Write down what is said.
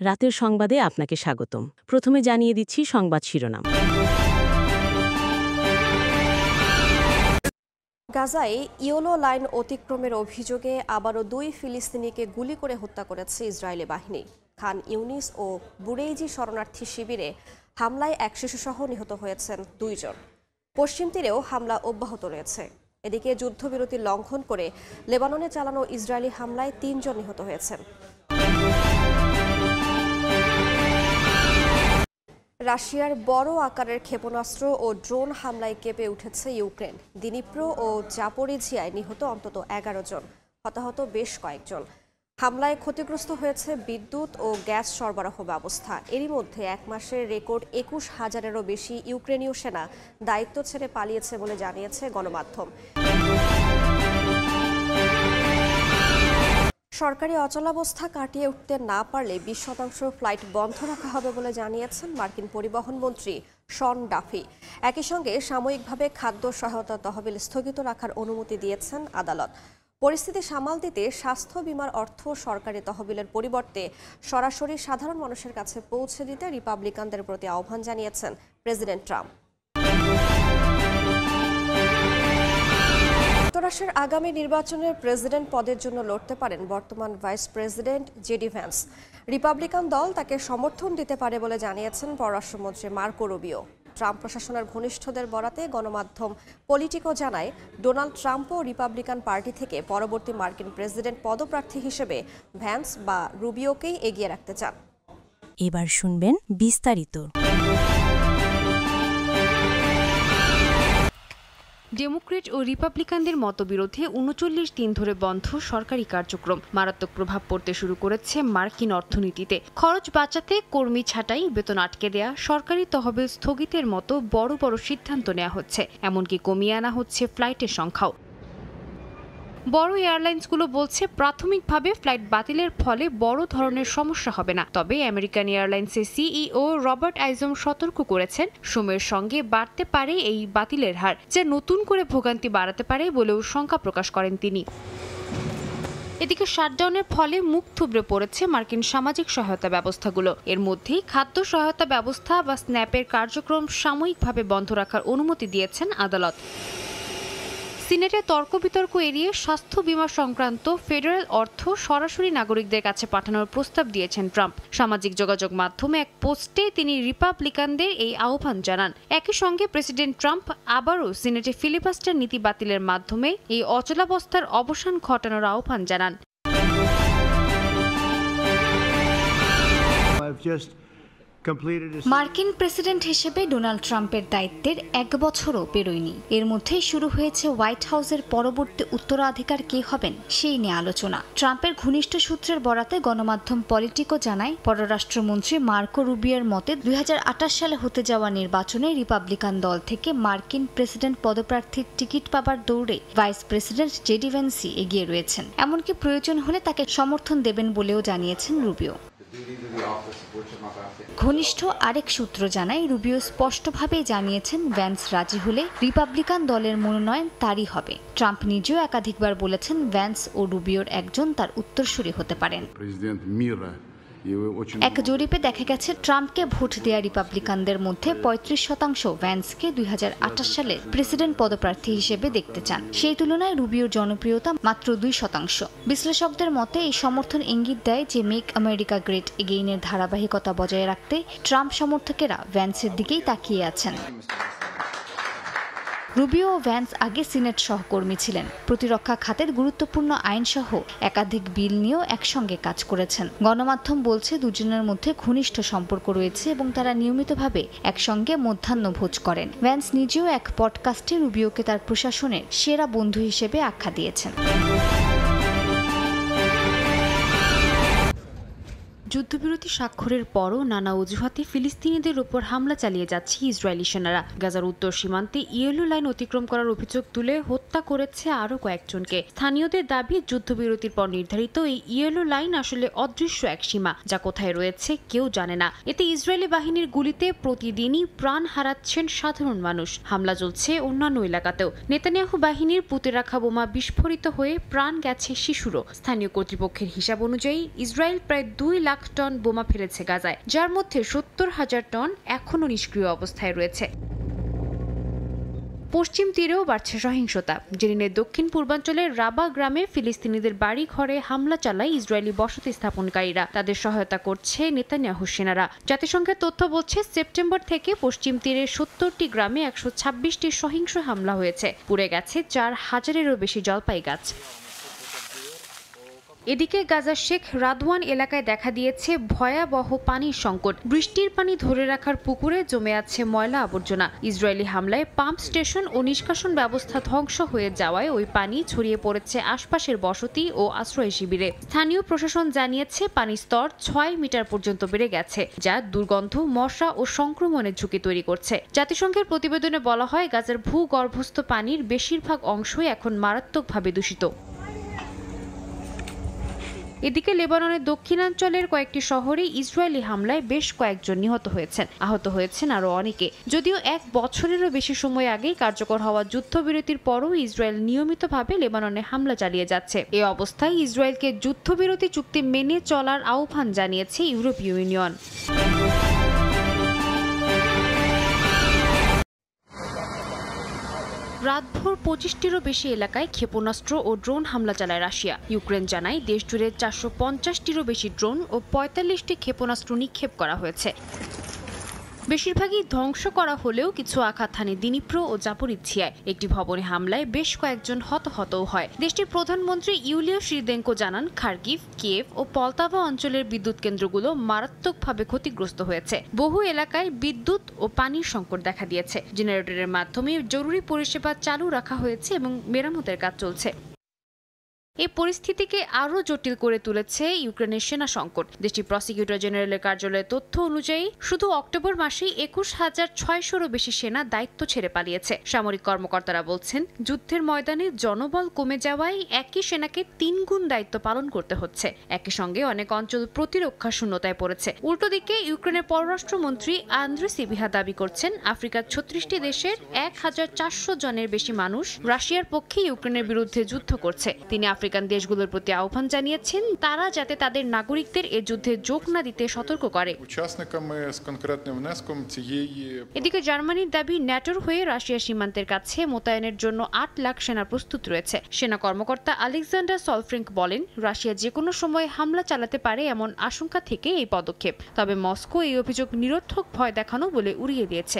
রাতের সংবাদে আপনাকে স্বাগতম। প্রথমে জানিয়ে দিচ্ছি সংবাদ শিরোনাম। গাজায় ইয়েলো লাইন অতিক্রমের অভিযোগে আবারও 2 ফিলিস্তিনিকে গুলি করে হত্যা করেছে ইসরায়েলি বাহিনী। খান ইউনিস ও বুরেইজি শরণার্থী শিবিরে হামলায় এক শিশুসহ নিহত হয়েছেন 2 জন। পশ্চিম তীরেও হামলা অব্যাহত রয়েছে। এদিকে যুদ্ধবিরতি লঙ্ঘন করে লেবাননে চালানো ইসরায়েলি হামলায় 3 জন নিহত হয়েছেন। রাশিয়ার বড় আকারের ক্ষেপণাস্ত্র ও ড্রোন হামলায় কেঁপে উঠেছে ইউক্রেন। দিনিপ্রো ও জাপোরিঝিয়ায় নিহত অন্তত 11 জন, হতাহত বেশ কয়েকজন। হামলায় ক্ষতিগ্রস্ত হয়েছে বিদ্যুৎ ও গ্যাস সরবরাহ ব্যবস্থা। এরই মধ্যে 1 মাসের রেকর্ড 21,000-এরও বেশি ইউক্রেনীয় সেনা দায়িত্ব ছেড়ে পালিয়েছে বলে জানিয়েছে গণমাধ্যম। সরকারি অচলাবস্থা কাটিয়ে উঠতে না পারলে 20% ফ্লাইট বন্ধ রাখা হবে বলে জানিয়েছেন মার্কিন পরিবহন মন্ত্রী শন ডাফি। একই সঙ্গে সাময়িকভাবে খাদ্য সহায়তা তহবিল স্থগিত রাখার অনুমতি দিয়েছেন আদালত। পরিস্থিতি সামাল দিতে স্বাস্থ্য বীমার অর্থ সরকারি তহবিলের পরিবর্তে সরাসরি সাধারণ মানুষের কাছে পৌঁছে দিতে রিপাবলিকানদের প্রতি আহ্বান জানিয়েছেন প্রেসিডেন্ট ট্রাম্প। যুক্তরাষ্ট্রের আগামী নির্বাচনের প্রেসিডেন্ট পদের জন্য লড়তে পারেন বর্তমান vice president JD Vance. Republican দল তাকে সমর্থন দিতে পারে বলে জানিয়েছেন পররাষ্ট্রমন্ত্রী মার্কো রুবিও। ট্রাম্প প্রশাসনের ঘনিষ্ঠদের বরাতে গণমাধ্যম পলিটিকো জানায়, ডোনাল্ড ট্রাম্পও রিপাবলিকান পার্টি থেকে পরবর্তী মার্কিন প্রেসিডেন্ট পদপ্রার্থী হিসেবে ভ্যান্স বা রুবিওকেই এগিয়ে রাখতে চান। এবার শুনবেন বিস্তারিত। ডেমোক্রেট ও রিপাবলিকানদের মতবিরোধে 39 দিন ধরে বন্ধ সরকারি কার্যক্রম মারাত্মক প্রভাব পড়তে শুরু করেছে মার্কিন অর্থনীতিতে। খরচ বাঁচাতে কর্মী ছাঁটাই, বেতন আটকে দেয়া, সরকারি তহবিল স্থগিতের মতো বড় বড় সিদ্ধান্ত নেওয়া হচ্ছে। এমনকি কমিয়ে আনা হচ্ছে ফ্লাইটের সংখ্যাও। বড় এয়ারলাইন্সগুলো বলছে প্রাথমিকভাবে ফ্লাইট বাতিলের ফলে বড় ধরনের সমস্যা হবে না। তবে আমেরিকান এয়ারলাইন্সের সিইও রবার্ট আইজম সতর্ক করেছেন, সময়ের সঙ্গে বাড়তে পারে এই বাতিলের হার, যা নতুন করে ভোগান্তি বাড়াতে পারে বলেও শঙ্কা প্রকাশ করেন তিনি। এদিকে শাটডাউনের ফলে মুখ থুবড়ে পড়েছে মার্কিন সামাজিক সহায়তা ব্যবস্থাগুলো। এর মধ্যেই খাদ্য সহায়তা ব্যবস্থা বা স্ন্যাপের কার্যক্রম সাময়িকভাবে বন্ধ রাখার অনুমতি দিয়েছেন আদালত। সিনেটে তর্ক বিতর্ক এড়িয়ে স্বাস্থ্য বীমা সংক্রান্ত ফেডারেল অর্থ সরাসরি নাগরিকদের কাছে পাঠানোর প্রস্তাব দিয়েছেন ট্রাম্প। সামাজিক যোগাযোগ মাধ্যমে এক পোস্টে তিনি রিপাবলিকানদের এই আহ্বান জানান। একই সঙ্গে প্রেসিডেন্ট ট্রাম্প আবারও সিনেটে ফিলিবাস্টার নীতি বাতিলের মাধ্যমে এই অচলাবস্থার অবসান ঘটানোর আহ্বান জানান। মার্কিন প্রেসিডেন্ট হিসেবে ডোনাল্ড ট্রাম্পের দায়িত্বের 1 বছরও পেরোয়নি। এর মধ্যেই শুরু হয়েছে হোয়াইট হাউসের পরবর্তী উত্তরাধিকার কে হবেন সেই নিয়ে আলোচনা। ট্রাম্পের ঘনিষ্ঠ সূত্রের বরাতে গণমাধ্যম পলিটিকো জানায়, পররাষ্ট্রমন্ত্রী মার্কো রুবিওর মতে 2028 সালে হতে যাওয়া নির্বাচনে রিপাবলিকান দল থেকে মার্কিন প্রেসিডেন্ট পদপ্রার্থীর টিকিট পাবার দৌড়ে ভাইস প্রেসিডেন্ট জেডি ভ্যান্সই এগিয়ে রয়েছেন। এমনকি প্রয়োজন হলে তাকে সমর্থন দেবেন বলেও জানিয়েছেন রুবিও। ঘনিষ্ঠ আরেক সূত্র জানায়, রুবিও স্পষ্টভাবেই জানিয়েছেন ভ্যান্স রাজি হলে রিপাবলিকান দলের মনোনয়ন তারই হবে। ট্রাম্প নিজেও একাধিকবার বলেছেন ভ্যান্স ও রুবিওর একজন তার উত্তরসূরি হতে পারেন। এক জরিপে দেখা গেছে, ট্রাম্পকে ভোট দেয়া রিপাবলিকানদের মধ্যে 35% ভ্যান্সকে 2028 সালে প্রেসিডেন্ট পদপ্রার্থী হিসেবে দেখতে চান। সেই তুলনায় রুবিওর জনপ্রিয়তা মাত্র 2%। বিশ্লেষকদের মতে এই সমর্থন ইঙ্গিত দেয় যে মেক আমেরিকা গ্রেট এগেইনের ধারাবাহিকতা বজায় রাখতে ট্রাম্প সমর্থকেরা ভ্যান্সের দিকেই তাকিয়ে আছেন। রুবিও ও ভ্যান্স আগে সিনেট সহকর্মী ছিলেন। প্রতিরক্ষা খাতের গুরুত্বপূর্ণ আইনসহ একাধিক বিল নিয়েও একসঙ্গে কাজ করেছেন। গণমাধ্যম বলছে দুজনের মধ্যে ঘনিষ্ঠ সম্পর্ক রয়েছে এবং তারা নিয়মিতভাবে একসঙ্গে মধ্যাহ্নভোজ করেন। ভ্যান্স নিজেও এক পডকাস্টে রুবিওকে তার প্রশাসনের সেরা বন্ধু হিসেবে আখ্যা দিয়েছেন। যুদ্ধবিরতি স্বাক্ষরের পরও নানা অজুহাতে ফিলিস্তিনিদের ওপর হামলা চালিয়ে যাচ্ছে ইসরায়েলি সেনারা। গাজার উত্তর সীমান্তে ইয়েলো লাইন অতিক্রম করার অভিযোগ তুলে হত্যা করেছে আরও কয়েকজনকে। স্থানীয়দের দাবি, যুদ্ধবিরতির পর নির্ধারিত এই ইয়েলো লাইন আসলে অদৃশ্য এক সীমা, যা কোথায় রয়েছে কেউ জানে না। এতে ইসরায়েলি বাহিনীর গুলিতে প্রতিদিনই প্রাণ হারাচ্ছেন সাধারণ মানুষ। হামলা চলছে অন্যান্য এলাকাতেও। নেতানিয়াহু বাহিনীর পুঁতে রাখা বোমা বিস্ফোরিত হয়ে প্রাণ গেছে শিশুরও। স্থানীয় কর্তৃপক্ষের হিসাব অনুযায়ী ইসরায়েল প্রায় 2 লাখ লাখ টন বোমা ফেলেছে গাজায়, যার মধ্যে 70,000 টন এখনও নিষ্ক্রিয় অবস্থায় রয়েছে। পশ্চিম তীরেও বাড়ছে সহিংসতা। জেনিনের দক্ষিণ পূর্বাঞ্চলের রাবা গ্রামে ফিলিস্তিনিদের বাড়ি ঘরে হামলা চালায় ইসরায়েলি বসতি স্থাপনকারীরা। তাদের সহায়তা করছে নেতানিয়াহু সেনারা। জাতিসংঘের তথ্য বলছে, সেপ্টেম্বর থেকে পশ্চিম তীরের 70টি গ্রামে 126টি সহিংস হামলা হয়েছে। পুড়ে গেছে 4,000-এরও বেশি জলপাই গাছ। এদিকে গাজার শেখ রাদওয়ান এলাকায় দেখা দিয়েছে ভয়াবহ পানির সংকট। বৃষ্টির পানি ধরে রাখার পুকুরে জমে আছে ময়লা আবর্জনা। ইসরায়েলি হামলায় পাম্প স্টেশন ও নিষ্কাশন ব্যবস্থা ধ্বংস হয়ে যাওয়ায় ওই পানি ছড়িয়ে পড়েছে আশপাশের বসতি ও আশ্রয় শিবিরে। স্থানীয় প্রশাসন জানিয়েছে, পানির স্তর 6 মিটার পর্যন্ত বেড়ে গেছে, যা দুর্গন্ধ, মশা ও সংক্রমণের ঝুঁকি তৈরি করছে। জাতিসংঘের প্রতিবেদনে বলা হয়, গাজার ভূগর্ভস্থ পানির বেশিরভাগ অংশই এখন মারাত্মকভাবে দূষিত। এদিকে লেবাননের দক্ষিণাঞ্চলের কয়েকটি শহরে ইসরায়েলি হামলায় বেশ কয়েকজন নিহত হয়েছেন, আহত হয়েছেন আরও অনেকে। যদিও 1 বছরেরও বেশি সময় আগেই কার্যকর হওয়া যুদ্ধবিরতির পরও ইসরায়েল নিয়মিতভাবে লেবাননে হামলা চালিয়ে যাচ্ছে। এ অবস্থায় ইসরায়েলকে যুদ্ধবিরতি চুক্তি মেনে চলার আহ্বান জানিয়েছে ইউরোপীয় ইউনিয়ন। রাতভর 25টিরও বেশি এলাকায় ক্ষেপণাস্ত্র ও ড্রোন হামলা চালায় রাশিয়া। ইউক্রেন জানায়, দেশজুড়ে 450টিরও বেশি ড্রোন ও 45টি ক্ষেপণাস্ত্র নিক্ষেপ করা হয়েছে। বেশিরভাগই ধ্বংস করা হলেও কিছু আঘাত হানে দিনিপ্র ও জাপোরিজ্জিয়ায়। একটি ভবনে হামলায় বেশ কয়েকজন হতাহতও হয়। দেশটির প্রধানমন্ত্রী ইউলিয়া শিরিদেঙ্কো জানান, খার্কিভ, কিয়েভ ও পলতাভা অঞ্চলের বিদ্যুৎ কেন্দ্রগুলো মারাত্মকভাবে ক্ষতিগ্রস্ত হয়েছে। বহু এলাকায় বিদ্যুৎ ও পানির সংকট দেখা দিয়েছে। জেনারেটরের মাধ্যমে জরুরি পরিষেবা চালু রাখা হয়েছে এবং মেরামতের কাজ চলছে। এই পরিস্থিতিকে আরও জটিল করে তুলেছে ইউক্রেনের সেনা সংকট। দেশটির প্রসিকিউটর জেনারেলের কার্যালয়ের তথ্য অনুযায়ী শুধু অক্টোবর মাসেই 21,600-রও বেশি সেনা দায়িত্ব ছেড়ে পালিয়েছে। সামরিক কর্মকর্তারা বলছেন, যুদ্ধের ময়দানে জনবল কমে যাওয়ায় একই সেনাকে 3 গুণ দায়িত্ব পালন করতে হচ্ছে। একই সঙ্গে অনেক অঞ্চল প্রতিরক্ষা শূন্যতায় পড়েছে। উল্টো দিকে ইউক্রেনের পররাষ্ট্রমন্ত্রী আন্দ্রে সিবিহা দাবি করছেন, আফ্রিকার 36টি দেশের 1,400 জনের বেশি মানুষ রাশিয়ার পক্ষে ইউক্রেনের বিরুদ্ধে যুদ্ধ করছে। তিনি আফ্রিকান দেশগুলোর প্রতি আহ্বান জানিয়েছেন, তারা যাতে তাদের নাগরিকদের এ যুদ্ধে যোগ না দিতে সতর্ক করে। এদিকে জার্মানির দাবি, ন্যাটোর হয়ে রাশিয়া সীমান্তের কাছে মোতায়েনের জন্য 8 লাখ সেনা প্রস্তুত রয়েছে। সেনা কর্মকর্তা আলেকজান্ডার সলফ্রিঙ্ক বলেন, রাশিয়া যে কোনো সময় হামলা চালাতে পারে এমন আশঙ্কা থেকে এই পদক্ষেপ। তবে মস্কো এই অভিযোগ নিরর্থক ভয় দেখানো বলে উড়িয়ে দিয়েছে।